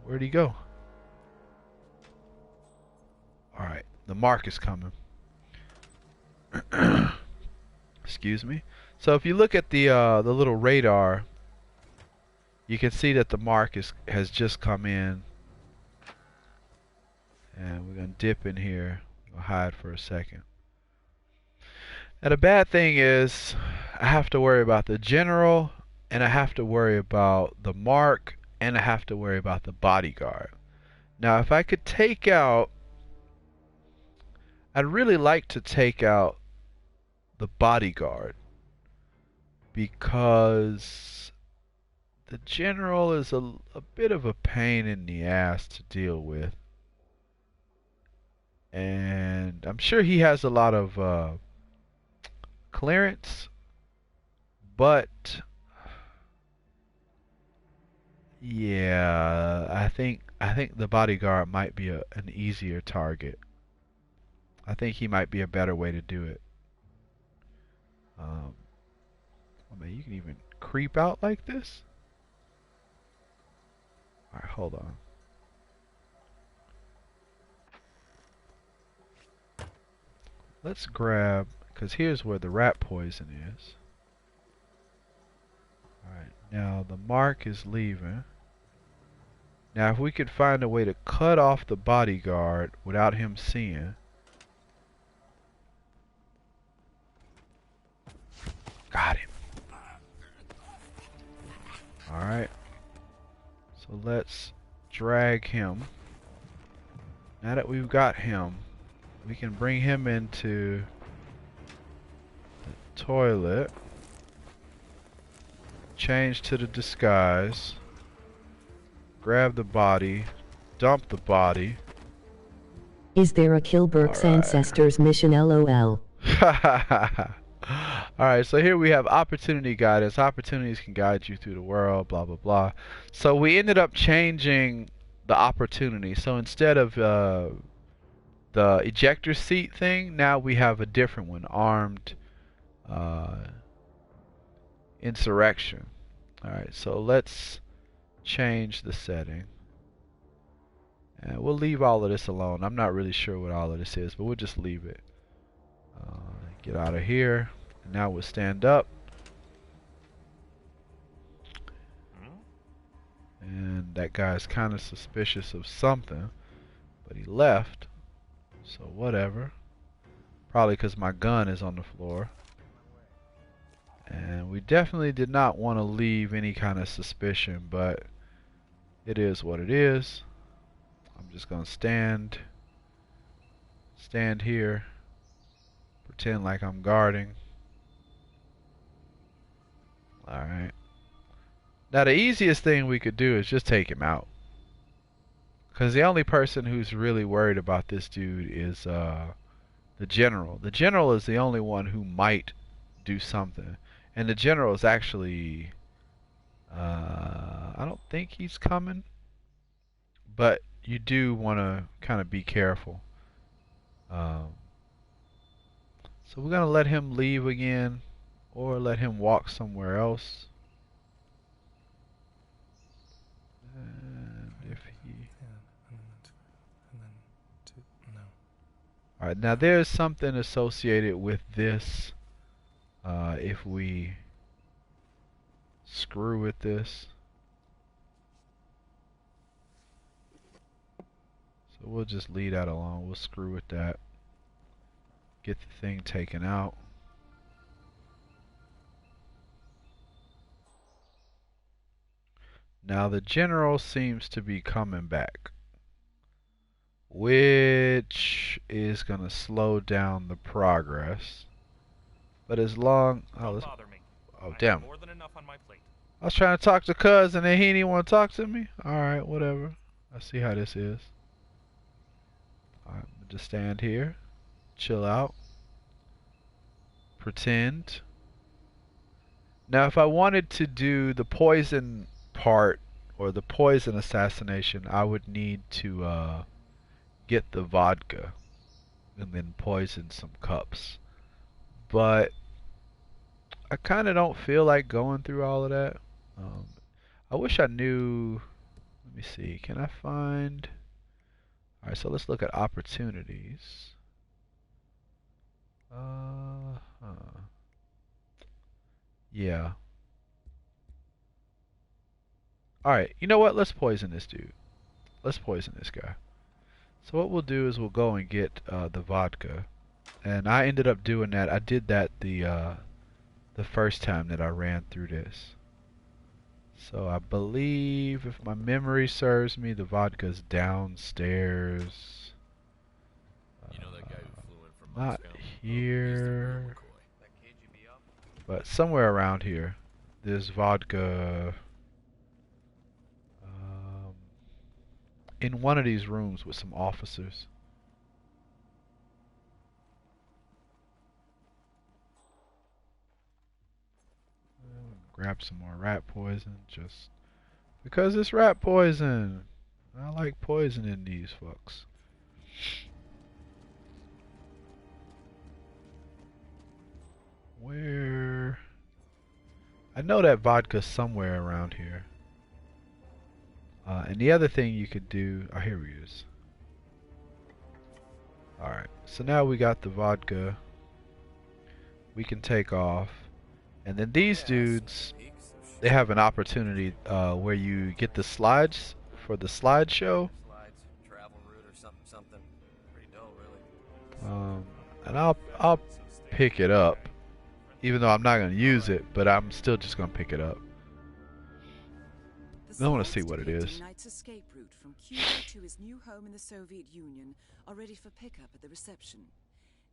Where'd he go? Alright, the mark is coming. Excuse me. So if you look at the little radar, you can see that the mark has just come in. And we're going to dip in here. We'll hide for a second. Now the bad thing is I have to worry about the general, and I have to worry about the mark, and I have to worry about the bodyguard. Now if I could take out, I'd really like to take out the bodyguard, because the general is a bit of a pain in the ass to deal with. And I'm sure he has a lot of clearance, but yeah, I think the bodyguard might be an easier target. I think he might be a better way to do it. I mean, you can even creep out like this. Alright, hold on. Let's grab, because here's where the rat poison is. Alright, now the mark is leaving. Now if we could find a way to cut off the bodyguard without him seeing. Got him. Alright. So let's drag him. Now that we've got him, we can bring him into the toilet. Change to the disguise. Grab the body. Dump the body. Is there a Kilberg's Ancestors mission LOL? Alright, so here we have opportunity guidance. Opportunities can guide you through the world, blah blah blah. So we ended up changing the opportunity. So instead of the ejector seat thing, now we have a different one. Armed insurrection. Alright, so let's change the setting. And we'll leave all of this alone. I'm not really sure what all of this is, but we'll just leave it. Get out of here. And now we'll stand up. And that guy's kind of suspicious of something, but he left. So whatever. Probably because my gun is on the floor. And we definitely did not want to leave any kind of suspicion, but it is what it is. I'm just gonna stand here, pretend like I'm guarding. Alright. Now the easiest thing we could do is just take him out. Because the only person who's really worried about this dude is the general. The general is the only one who might do something. And the general is actually... I don't think he's coming. But you do want to kind of be careful. So we're going to let him leave again. Or let him walk somewhere else. And if he... Alright, now there's something associated with this. If we screw with this. So we'll just leave that alone. We'll screw with that. Get the thing taken out. Now the general seems to be coming back, which is going to slow down the progress. But as long... Oh, damn. I was trying to talk to Cuz and then he didn't want to talk to me? Alright, whatever. I see how this is. Alright, just stand here. Chill out. Pretend. Now if I wanted to do the poison part, or the poison assassination, I would need to get the vodka and then poison some cups. But I kind of don't feel like going through all of that. I wish I knew. Let me see. Can I find... Alright, so let's look at opportunities. Yeah. Alright, you know what? Let's poison this dude. Let's poison this guy. So what we'll do is we'll go and get the vodka. And I ended up doing that. I did that the first time that I ran through this. So I believe, if my memory serves me, the vodka's downstairs. You know that guy who flew in from Not Moscow? here, but somewhere around here. There's vodka in one of these rooms with some officers. Grab some more rat poison just because it's rat poison. I like poisoning these fucks. Where? I know that vodka's somewhere around here. And the other thing you could do... Oh, here he is. Alright, so now we got the vodka. We can take off. And then these dudes, they have an opportunity where you get the slides for the slideshow. And I'll pick it up, even though I'm not going to use it, but I'm still just going to pick it up. I want to see what it is. Knight's escape route from Cuba to his new home in the Soviet Union are ready for pickup at the reception.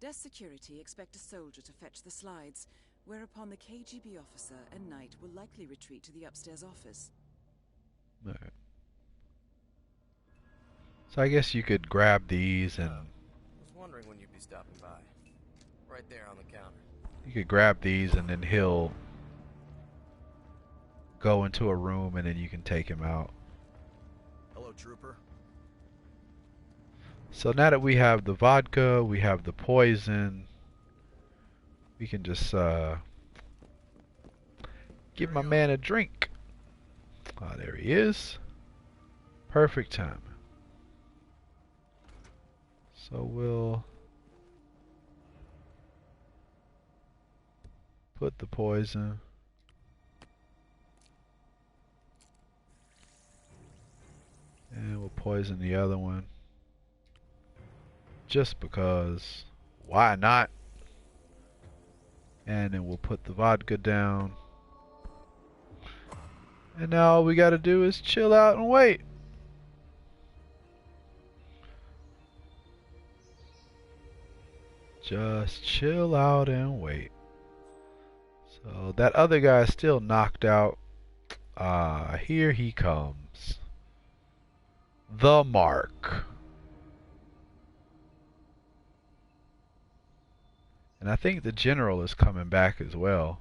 Desk security expect a soldier to fetch the slides, whereupon the KGB officer and Knight will likely retreat to the upstairs office. Alright. So I guess you could grab these and... I was wondering when you'd be stopping by. Right there on the counter. You could grab these and then he'll go into a room and then you can take him out. Hello, trooper. So now that we have the vodka, we have the poison, we can just give my man a drink. Ah, there he is. Perfect time. So we'll put the poison. And we'll poison the other one. Just because. Why not? And then we'll put the vodka down. And now all we gotta do is chill out and wait. Just chill out and wait. So that other guy is still knocked out. Here he comes. The Mark. And I think the general is coming back as well.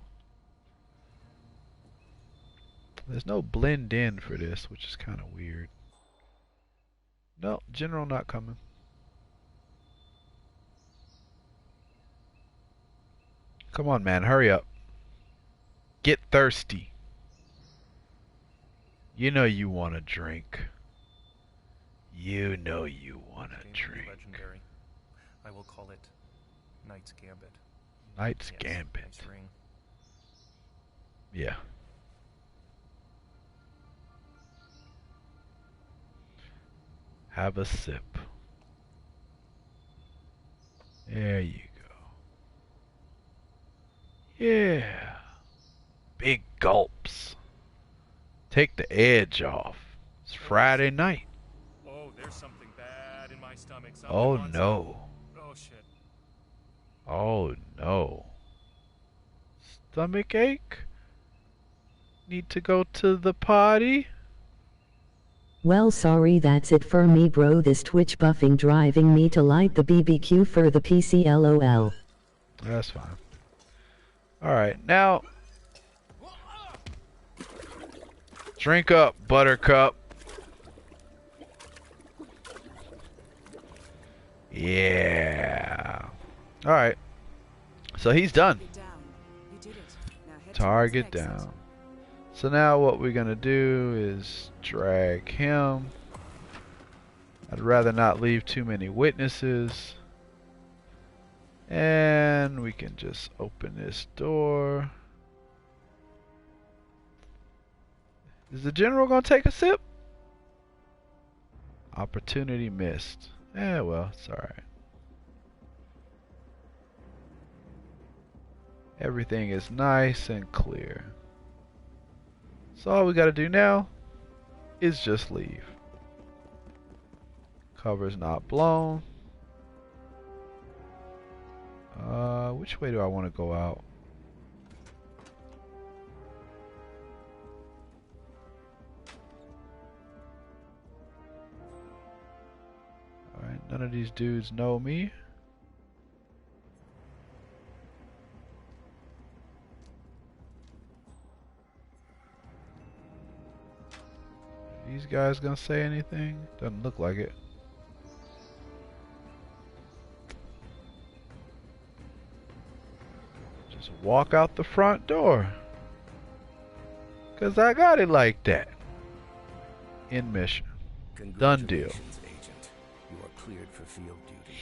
There's no blend in for this, which is kind of weird. No, general not coming. Come on, man, hurry up. Get thirsty. You know you want to drink. You know you want to drink. Legendary. I will call it Knight's Gambit. Knight's Gambit. Nice ring. Yeah. Have a sip. There you go. Yeah. Big gulps. Take the edge off. It's Friday night. Oh, there's something bad in my stomach. Oh no. Oh shit. Oh no. Stomach ache? Need to go to the potty? Well, sorry, that's it for me, bro. This Twitch buffing driving me to light the BBQ for the PC, lol. That's fine. Alright, now drink up, Buttercup. Yeah. Alright. So he's done. Target down. So now what we're gonna do is drag him. I'd rather not leave too many witnesses. And we can just open this door. Is the general gonna take a sip? Opportunity missed. Eh, well, it's alright. Everything is nice and clear. So all we gotta do now is just leave. Cover's not blown. Which way do I want to go out? Alright, none of these dudes know me. These guys gonna say anything? Doesn't look like it. Just walk out the front door. 'Cause I got it like that. In mission. Done deal. Agent. You are cleared for field duty.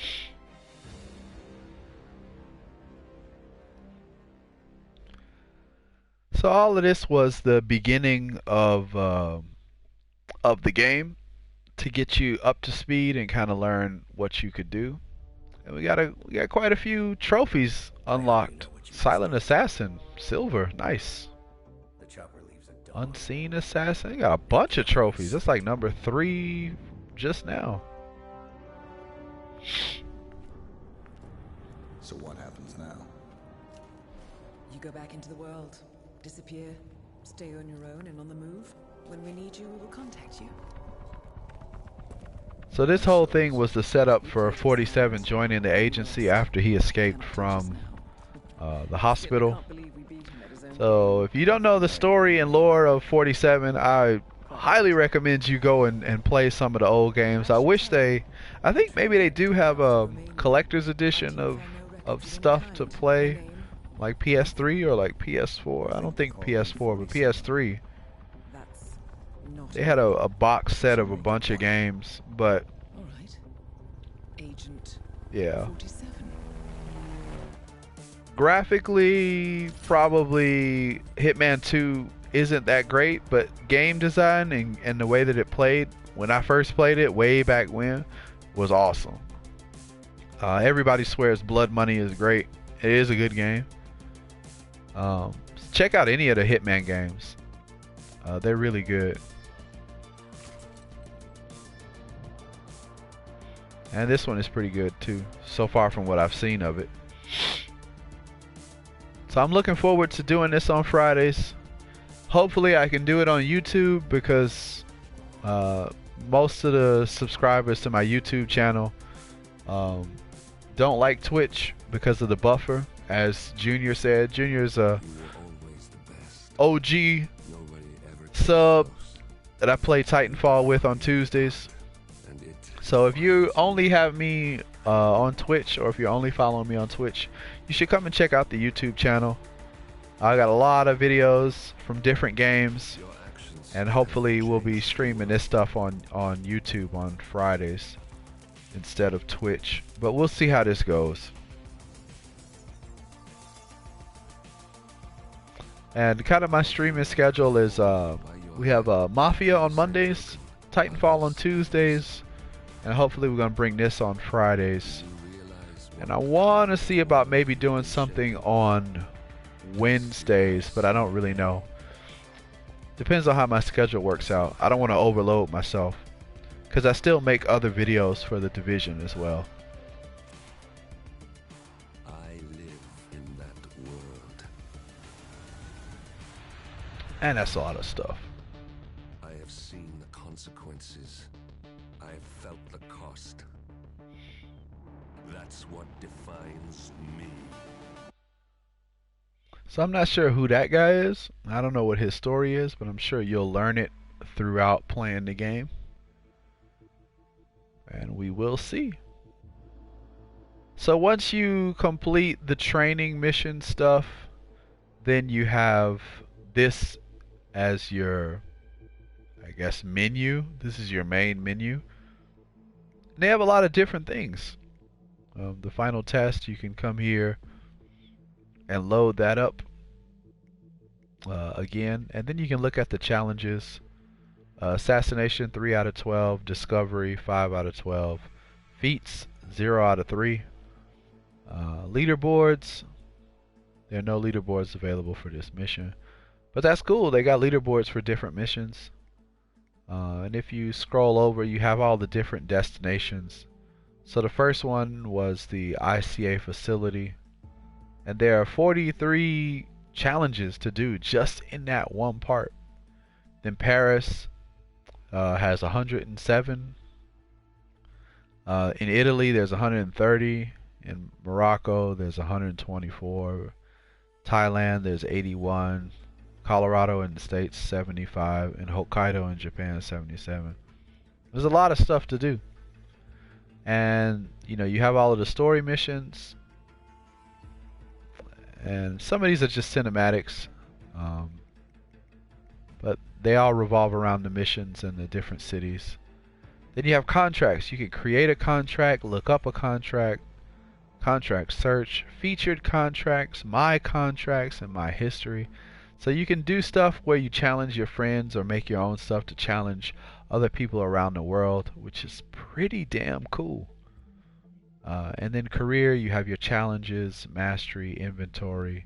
So all of this was the beginning of the game to get you up to speed and kind of learn what you could do. And we got quite a few trophies unlocked. Silent Assassin, silver, nice. Unseen Assassin, you got a bunch of trophies. That's like number 3 just now. So what happens now? You go back into the world, disappear, stay on your own and on the move. When we need you, we will contact you. So this whole thing was the setup for 47 joining the agency after he escaped from the hospital. So if you don't know the story and lore of 47, I highly recommend you go and play some of the old games. I think maybe they do have a collector's edition of stuff to play, like PS3 or like PS4. I don't think PS4, but PS3. They had a box set of a bunch of games, but Agent yeah. 47. Graphically, probably Hitman 2 isn't that great, but game design and the way that it played when I first played it way back when was awesome. Everybody swears Blood Money is great. It is a good game. Check out any of the Hitman games. They're really good. And this one is pretty good too, so far from what I've seen of it. So I'm looking forward to doing this on Fridays. Hopefully I can do it on YouTube because most of the subscribers to my YouTube channel don't like Twitch because of the buffer. As Junior said, Junior's a OG sub that I play Titanfall with on Tuesdays. So if you only have me on Twitch, or if you're only following me on Twitch, you should come and check out the YouTube channel. I got a lot of videos from different games, and hopefully we'll be streaming this stuff on YouTube on Fridays instead of Twitch. But we'll see how this goes. And kind of my streaming schedule is we have Mafia on Mondays, Titanfall on Tuesdays, and hopefully we're going to bring this on Fridays. And I want to see about maybe doing something on Wednesdays, but I don't really know. Depends on how my schedule works out. I don't want to overload myself because I still make other videos for the Division as well. I live in that world. And that's a lot of stuff. I have seen the consequences. I have felt the cost. That's what defines me. So I'm not sure who that guy is. I don't know what his story is, but I'm sure you'll learn it throughout playing the game. And we will see. So once you complete the training mission stuff, then you have this as your, I guess, menu. This is your main menu. And they have a lot of different things. The final test, you can come here and load that up again, and then you can look at the challenges. Assassination 3 out of 12, Discovery 5 out of 12, Feats 0 out of 3. Leaderboards, there are no leaderboards available for this mission, but that's cool. They got leaderboards for different missions. And if you scroll over, you have all the different destinations. So the first one was the ICA facility, and there are 43 challenges to do just in that one part. Then Paris has 107. In Italy there's 130. In Morocco there's 124. Thailand there's 81. Colorado in the States 75. And Hokkaido in Japan 77. There's a lot of stuff to do. And you have all of the story missions, and some of these are just cinematics, but they all revolve around the missions and the different cities. Then you have contracts. You can create a contract, look up a contract, contract search, featured contracts, my contracts, and my history. So you can do stuff where you challenge your friends or make your own stuff to challenge other people around the world, which is pretty damn cool. And then career, you have your challenges, mastery, inventory,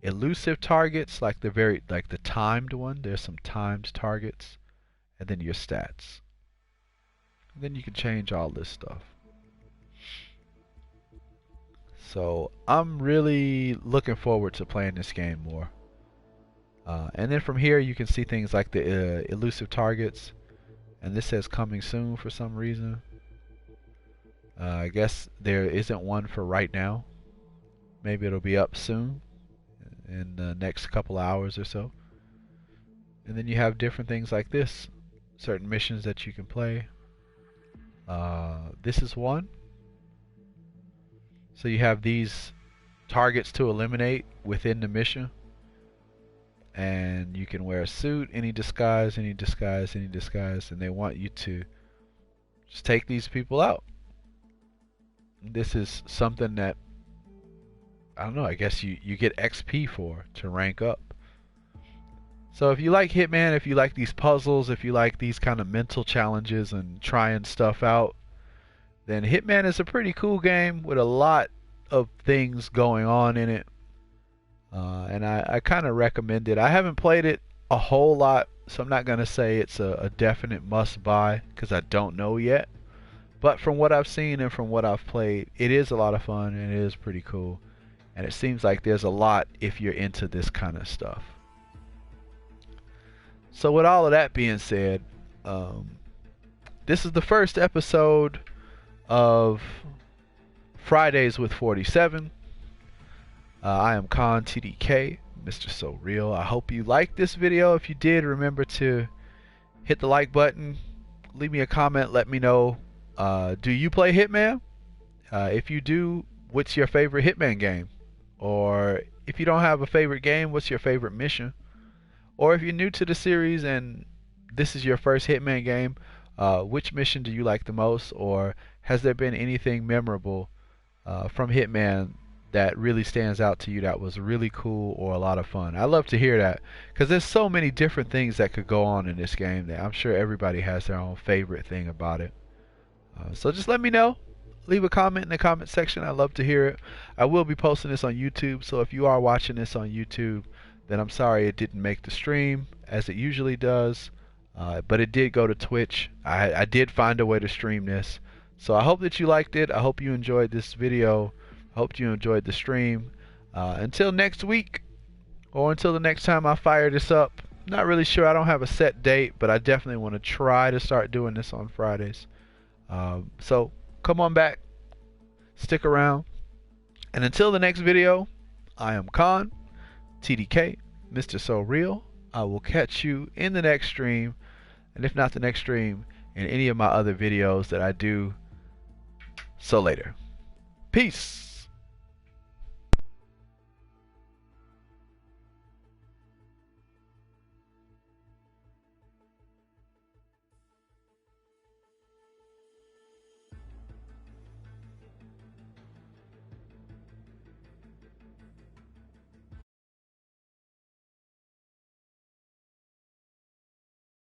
elusive targets, like the timed one. There's some timed targets, and then your stats. And then you can change all this stuff. So I'm really looking forward to playing this game more. And then from here you can see things like the elusive targets, and this says coming soon for some reason. I guess there isn't one for right now. Maybe it'll be up soon in the next couple hours or so. And then you have different things like this, certain missions that you can play. This is one. So you have these targets to eliminate within the mission. And you can wear a suit, any disguise, any disguise, any disguise, and they want you to just take these people out. This is something that I don't know, I guess you get XP for to rank up. So if you like Hitman, if you like these puzzles, if you like these kind of mental challenges and trying stuff out, then Hitman is a pretty cool game with a lot of things going on in it. And I kind of recommend it. I haven't played it a whole lot, so I'm not going to say it's a definite must-buy because I don't know yet. But from what I've seen and from what I've played, it is a lot of fun and it is pretty cool. And it seems like there's a lot if you're into this kind of stuff. So with all of that being said, this is the first episode of Fridays with 47. I am Khan TDK, Mr. So Real. I hope you liked this video. If you did, remember to hit the like button, leave me a comment, let me know, do you play Hitman? If you do, what's your favorite Hitman game? Or if you don't have a favorite game, what's your favorite mission? Or if you're new to the series and this is your first Hitman game, which mission do you like the most? Or has there been anything memorable from Hitman that really stands out to you that was really cool or a lot of fun? I love to hear that because there's so many different things that could go on in this game that I'm sure everybody has their own favorite thing about it. So just let me know. Leave a comment in the comment section. I'd love to hear it. I will be posting this on YouTube, so if you are watching this on YouTube, then I'm sorry it didn't make the stream as it usually does, but it did go to Twitch. I did find a way to stream this, so I hope that you liked it. I hope you enjoyed this video. I hope you enjoyed the stream. Until next week, or until the next time I fire this up, not really sure. I don't have a set date, but I definitely want to try to start doing this on Fridays. So come on back, stick around, and until the next video, I am Khan TDK, Mr. So Real. I will catch you in the next stream, and if not the next stream, in any of my other videos that I do. So later. Peace.